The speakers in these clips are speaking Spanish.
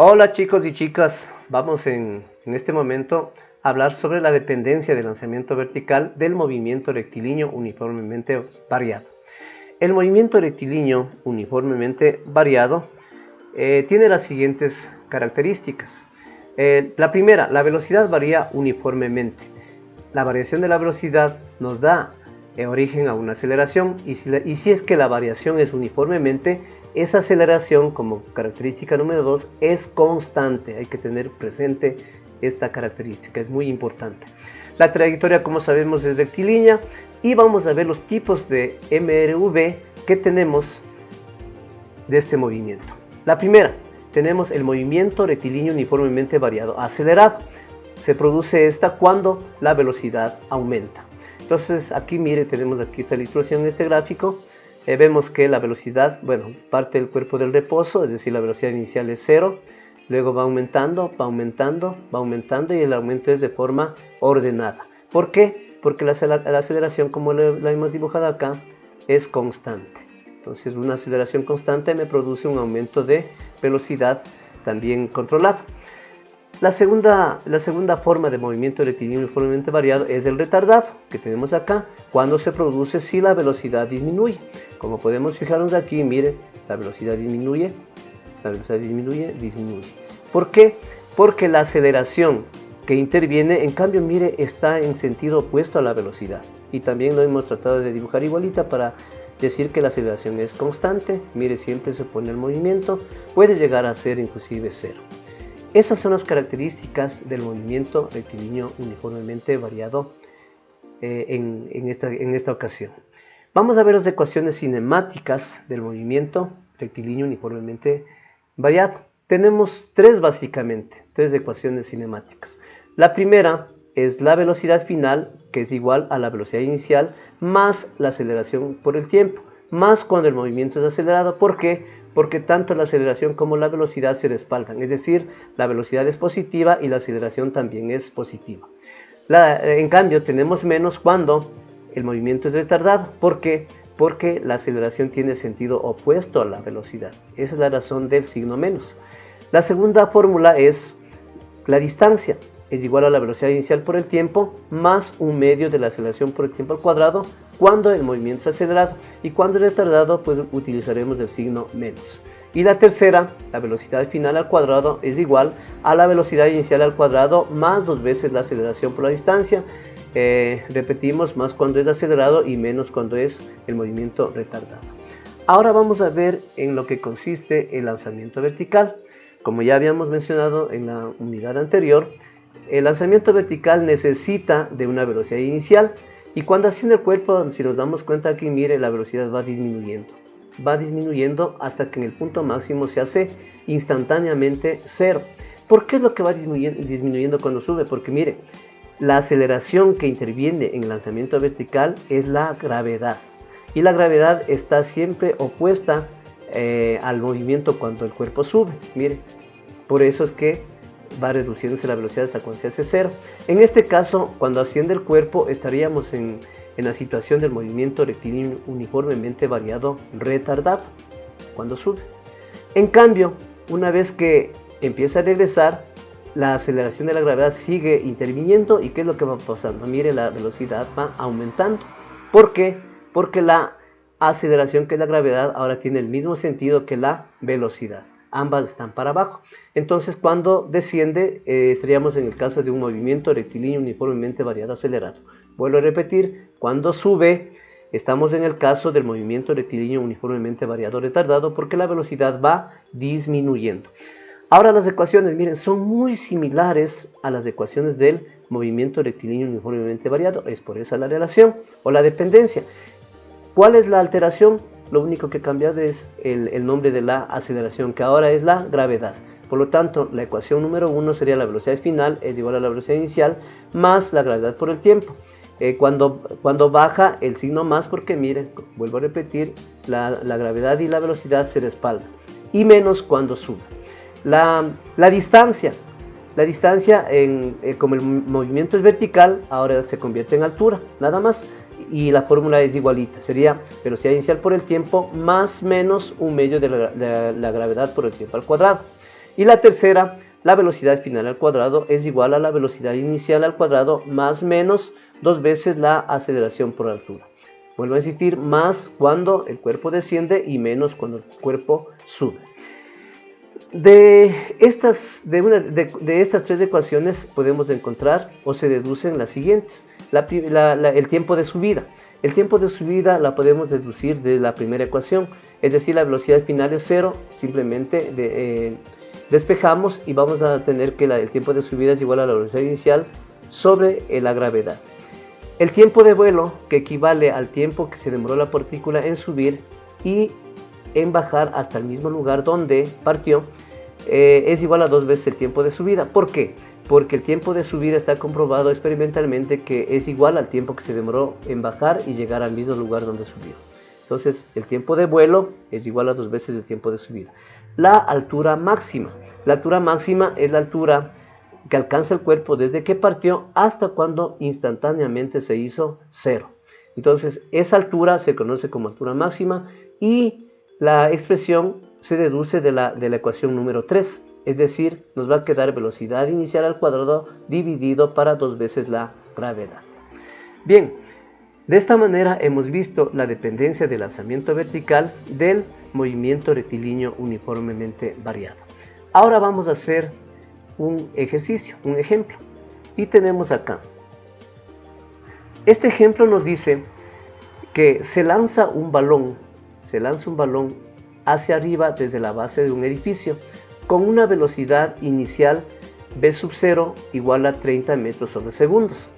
Hola chicos y chicas, vamos en este momento a hablar sobre la dependencia del lanzamiento vertical del movimiento rectilíneo uniformemente variado. El movimiento rectilíneo uniformemente variado tiene las siguientes características. La primera, la velocidad varía uniformemente. La variación de la velocidad nos da origen a una aceleración y si es que la variación es uniformemente, esa aceleración, como característica número 2, es constante. Hay que tener presente esta característica, es muy importante. La trayectoria, como sabemos, es rectilínea y vamos a ver los tipos de MRV que tenemos de este movimiento. La primera, tenemos el movimiento rectilíneo uniformemente variado acelerado. Se produce esta cuando la velocidad aumenta. Entonces aquí mire, tenemos aquí esta ilustración en este gráfico. Vemos que la velocidad, parte del cuerpo del reposo, es decir, la velocidad inicial es 0, luego va aumentando y el aumento es de forma ordenada. ¿Por qué? Porque la aceleración, como la hemos dibujado acá, es constante. Entonces una aceleración constante me produce un aumento de velocidad también controlado. La segunda forma de movimiento rectilíneo uniformemente variado es el retardado, que tenemos acá, cuando se produce si la velocidad disminuye. Como podemos fijarnos aquí, mire, la velocidad disminuye. ¿Por qué? Porque la aceleración que interviene, en cambio, mire, está en sentido opuesto a la velocidad. Y también lo hemos tratado de dibujar igualita para decir que la aceleración es constante. Mire, siempre se opone al movimiento, puede llegar a ser inclusive 0. Esas son las características del movimiento rectilíneo uniformemente variado en esta ocasión. Vamos a ver las ecuaciones cinemáticas del movimiento rectilíneo uniformemente variado. Tenemos básicamente tres ecuaciones cinemáticas. La primera es la velocidad final, que es igual a la velocidad inicial, más la aceleración por el tiempo, más cuando el movimiento es acelerado. ¿Por qué? Porque tanto la aceleración como la velocidad se respaldan, es decir, la velocidad es positiva y la aceleración también es positiva. En cambio, tenemos menos cuando el movimiento es retardado. ¿Por qué? Porque la aceleración tiene sentido opuesto a la velocidad. Esa es la razón del signo menos. La segunda fórmula es la distancia. Es igual a la velocidad inicial por el tiempo más un medio de la aceleración por el tiempo al cuadrado cuando el movimiento es acelerado, y cuando es retardado pues utilizaremos el signo menos. Y la tercera, la velocidad final al cuadrado, es igual a la velocidad inicial al cuadrado más 2 veces la aceleración por la distancia. Repetimos, más cuando es acelerado y menos cuando es el movimiento retardado. Ahora vamos a ver en lo que consiste el lanzamiento vertical. Como ya habíamos mencionado en la unidad anterior, el lanzamiento vertical necesita de una velocidad inicial, y cuando asciende el cuerpo, si nos damos cuenta aquí, mire, la velocidad va disminuyendo hasta que en el punto máximo se hace instantáneamente 0. ¿Por qué es lo que va disminuyendo cuando sube? Porque mire, la aceleración que interviene en el lanzamiento vertical es la gravedad, y la gravedad está siempre opuesta al movimiento cuando el cuerpo sube. Mire, por eso es que va reduciéndose la velocidad hasta cuando se hace 0. En este caso, cuando asciende el cuerpo, estaríamos en la situación del movimiento rectilíneo uniformemente variado retardado, cuando sube. En cambio, una vez que empieza a regresar, la aceleración de la gravedad sigue interviniendo. ¿Y qué es lo que va pasando? Mire, la velocidad va aumentando. ¿Por qué? Porque la aceleración, que es la gravedad, ahora tiene el mismo sentido que la velocidad. Ambas están para abajo. Entonces, cuando desciende, estaríamos en el caso de un movimiento rectilíneo uniformemente variado acelerado. Vuelvo a repetir, cuando sube, estamos en el caso del movimiento rectilíneo uniformemente variado retardado, porque la velocidad va disminuyendo. Ahora las ecuaciones, miren, son muy similares a las ecuaciones del movimiento rectilíneo uniformemente variado. Es por esa la relación o la dependencia. ¿Cuál es la alteración? Lo único que ha cambiado es el nombre de la aceleración, que ahora es la gravedad. Por lo tanto, la ecuación número 1 sería la velocidad final es igual a la velocidad inicial más la gravedad por el tiempo. Cuando baja el signo más, porque miren, vuelvo a repetir, la gravedad y la velocidad se respaldan. Y menos cuando sube. La distancia, como el movimiento es vertical, ahora se convierte en altura, nada más. Y la fórmula es igualita, sería velocidad inicial por el tiempo más menos un medio de la gravedad por el tiempo al cuadrado. Y la tercera, la velocidad final al cuadrado es igual a la velocidad inicial al cuadrado más menos 2 veces la aceleración por altura. Vuelvo a insistir, más cuando el cuerpo desciende y menos cuando el cuerpo sube. De estas 3 ecuaciones podemos encontrar o se deducen las siguientes. El tiempo de subida. El tiempo de subida la podemos deducir de la primera ecuación, es decir, la velocidad final es 0, simplemente despejamos y vamos a tener que el tiempo de subida es igual a la velocidad inicial sobre la gravedad. El tiempo de vuelo, que equivale al tiempo que se demoró la partícula en subir y en bajar hasta el mismo lugar donde partió, es igual a 2 veces el tiempo de subida. ¿Por qué? Porque el tiempo de subida está comprobado experimentalmente que es igual al tiempo que se demoró en bajar y llegar al mismo lugar donde subió. Entonces, el tiempo de vuelo es igual a 2 veces el tiempo de subida. La altura máxima. La altura máxima es la altura que alcanza el cuerpo desde que partió hasta cuando instantáneamente se hizo 0. Entonces, esa altura se conoce como altura máxima y la expresión se deduce de la ecuación número 3. Es decir, nos va a quedar velocidad inicial al cuadrado dividido para 2 veces la gravedad. Bien, de esta manera hemos visto la dependencia del lanzamiento vertical del movimiento rectilíneo uniformemente variado. Ahora vamos a hacer un ejercicio, un ejemplo. Y tenemos acá. Este ejemplo nos dice que se lanza un balón hacia arriba desde la base de un edificio con una velocidad inicial v sub 0 igual a 30 metros sobre segundos.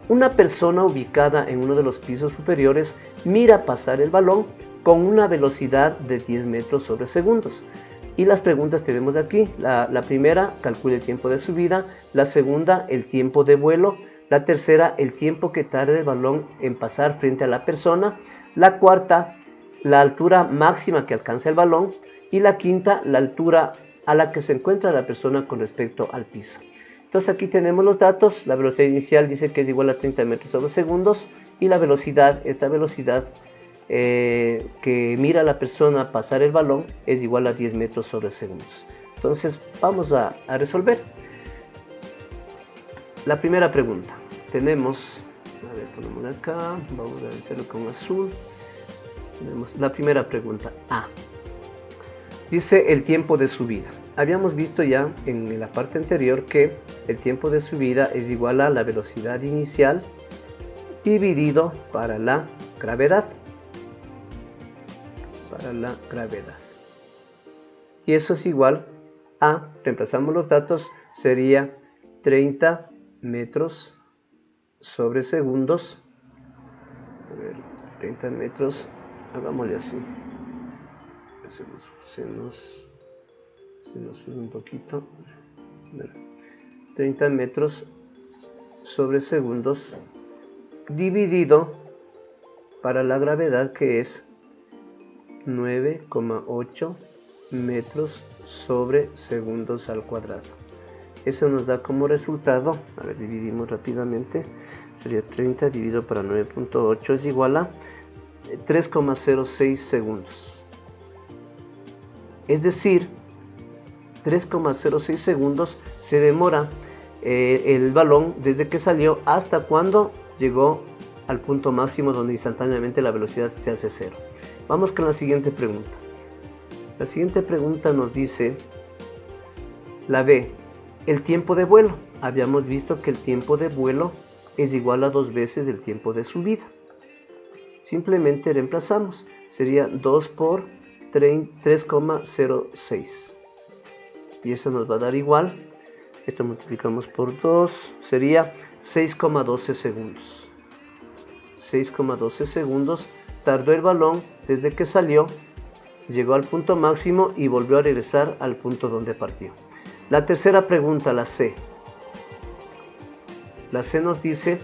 Una persona ubicada en uno de los pisos superiores mira pasar el balón con una velocidad de 10 metros sobre segundos. Y las preguntas tenemos aquí. La primera, calcule el tiempo de subida. La segunda, el tiempo de vuelo. La tercera, el tiempo que tarde el balón en pasar frente a la persona. La cuarta, la altura máxima que alcanza el balón. Y la quinta, la altura a la que se encuentra la persona con respecto al piso. Entonces aquí tenemos los datos. La velocidad inicial dice que es igual a 30 metros sobre segundos. Y la velocidad, esta velocidad que mira a la persona pasar el balón, es igual a 10 metros sobre segundos. Entonces vamos a resolver. La primera pregunta. Tenemos, a ver, ponemos acá, vamos a hacerlo con azul. Tenemos la primera pregunta, A. Dice el tiempo de subida. Habíamos visto ya en la parte anterior que el tiempo de subida es igual a la velocidad inicial dividido para la gravedad. Y eso es igual a, reemplazamos los datos, sería 30 metros sobre segundos. A ver, 30 metros, hagámosle así. Se nos sube un poquito. 30 metros sobre segundos dividido para la gravedad, que es 9,8 metros sobre segundos al cuadrado. Eso nos da como resultado, a ver, dividimos rápidamente, sería 30 dividido para 9,8 es igual a 3,06 segundos. Es decir, 3,06 segundos se demora el balón desde que salió hasta cuando llegó al punto máximo donde instantáneamente la velocidad se hace 0. Vamos con la siguiente pregunta. La siguiente pregunta nos dice, la B, el tiempo de vuelo. Habíamos visto que el tiempo de vuelo es igual a 2 veces el tiempo de subida. Simplemente reemplazamos. Sería 2 por 3,06. Y eso nos va a dar igual. Esto multiplicamos por 2. Sería 6,12 segundos. 6,12 segundos tardó el balón desde que salió, llegó al punto máximo y volvió a regresar al punto donde partió. La tercera pregunta, la C. La C nos dice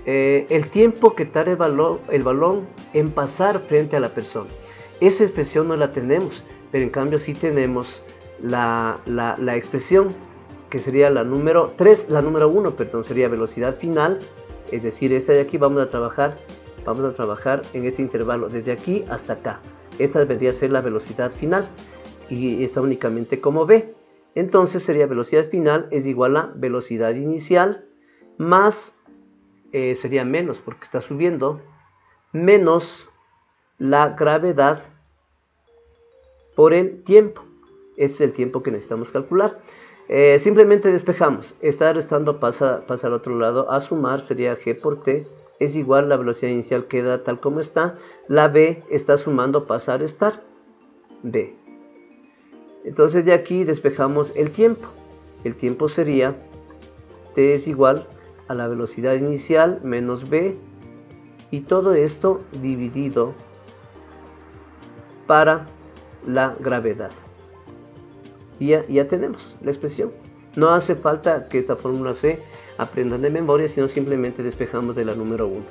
el tiempo que tarda el balón en pasar frente a la persona. Esa expresión no la tenemos, pero en cambio sí tenemos la expresión que sería la número 1, sería velocidad final, es decir, esta de aquí vamos a trabajar en este intervalo desde aquí hasta acá. Esta vendría a ser la velocidad final. y está únicamente como v. Entonces sería velocidad final es igual a velocidad inicial más, sería menos porque está subiendo, menos la gravedad por el tiempo. Ese es el tiempo que necesitamos calcular. Simplemente despejamos. Está restando pasa al otro lado. A sumar sería g por t es igual, la velocidad inicial queda tal como está. La b está sumando, pasa a restar b. Entonces de aquí despejamos el tiempo. El tiempo sería t es igual a la velocidad inicial menos b, y todo esto dividido para la gravedad. Y ya tenemos la expresión. No hace falta que esta fórmula se aprendan de memoria, sino simplemente despejamos de la número 1.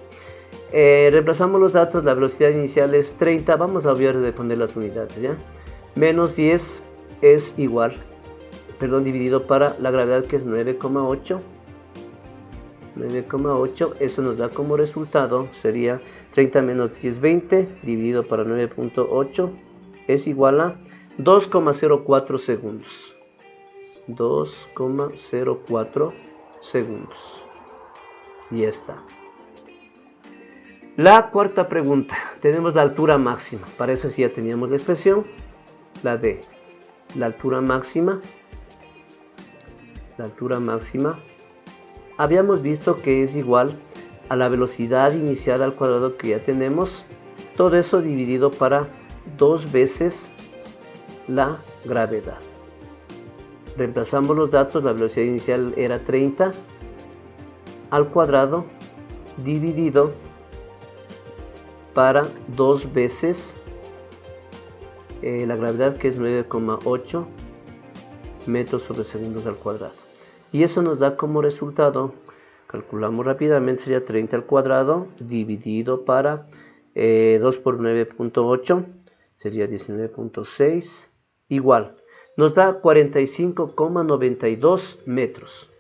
Reemplazamos los datos, la velocidad inicial es 30, vamos a olvidar de poner las unidades, ¿ya? Menos 10 es igual, dividido para la gravedad, que es 9,8. 9,8, eso nos da como resultado, sería 30 menos 10, 20, dividido para 9,8, es igual a 2,04 segundos. 2,04 segundos. Y ya está. La cuarta pregunta, tenemos la altura máxima. Para eso sí ya teníamos la expresión, la de la altura máxima. La altura máxima habíamos visto que es igual a la velocidad inicial al cuadrado, que ya tenemos. Todo eso dividido para 2 veces la gravedad. Reemplazamos los datos, la velocidad inicial era 30 al cuadrado dividido para 2 veces la gravedad, que es 9,8 metros sobre segundos al cuadrado. Y eso nos da como resultado, calculamos rápidamente, sería 30 al cuadrado dividido para 2 por 9,8, sería 19,6, igual. Nos da 45,92 metros.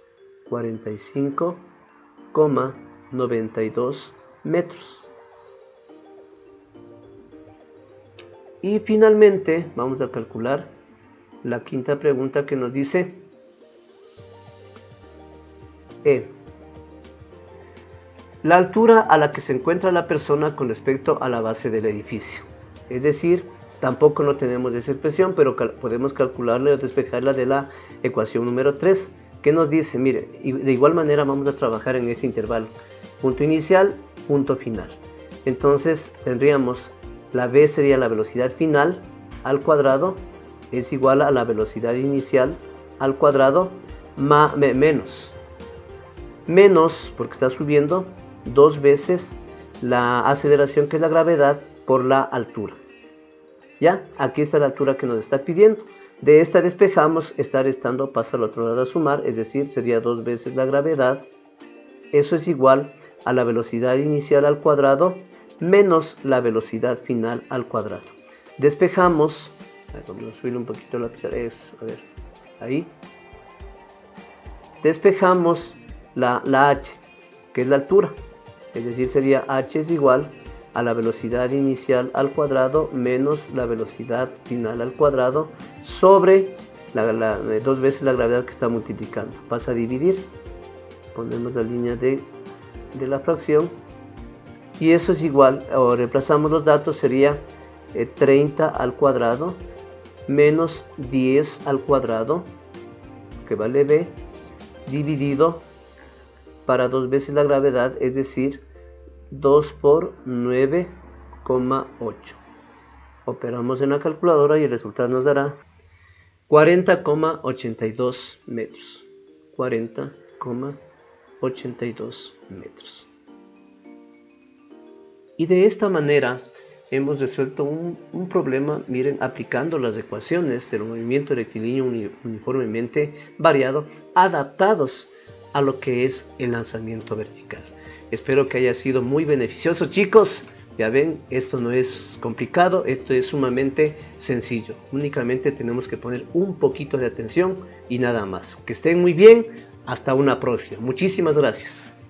45,92 metros. Y finalmente vamos a calcular la quinta pregunta, que nos dice la altura a la que se encuentra la persona con respecto a la base del edificio. Es decir, tampoco no tenemos esa expresión, pero podemos calcularla o despejarla de la ecuación número 3, que nos dice, mire, de igual manera vamos a trabajar en este intervalo. Punto inicial, punto final. Entonces tendríamos, la v sería la velocidad final al cuadrado, es igual a la velocidad inicial al cuadrado, menos, porque está subiendo, 2 veces la aceleración, que es la gravedad, por la altura. ¿Ya? Aquí está la altura que nos está pidiendo. De esta despejamos, está restando, pasa al otro lado a sumar, es decir, sería 2 veces la gravedad. Eso es igual a la velocidad inicial al cuadrado menos la velocidad final al cuadrado. Despejamos, vamos a subir un poquito la pizarra, a ver, ahí. Despejamos la h, que es la altura, es decir, sería h es igual a la velocidad inicial al cuadrado menos la velocidad final al cuadrado sobre 2 veces la gravedad que está multiplicando. Pasa a dividir, ponemos la línea de la fracción, y eso es igual, o reemplazamos los datos, sería 30 al cuadrado menos 10 al cuadrado, que vale b, dividido para 2 veces la gravedad, es decir, 2 por 9,8. Operamos en la calculadora y el resultado nos dará 40,82 metros. 40,82 metros. Y de esta manera hemos resuelto un problema, miren, aplicando las ecuaciones del movimiento rectilíneo uniformemente variado, adaptados a lo que es el lanzamiento vertical. Espero que haya sido muy beneficioso, chicos. Ya ven, esto no es complicado, esto es sumamente sencillo. Únicamente tenemos que poner un poquito de atención y nada más. Que estén muy bien, hasta una próxima. Muchísimas gracias.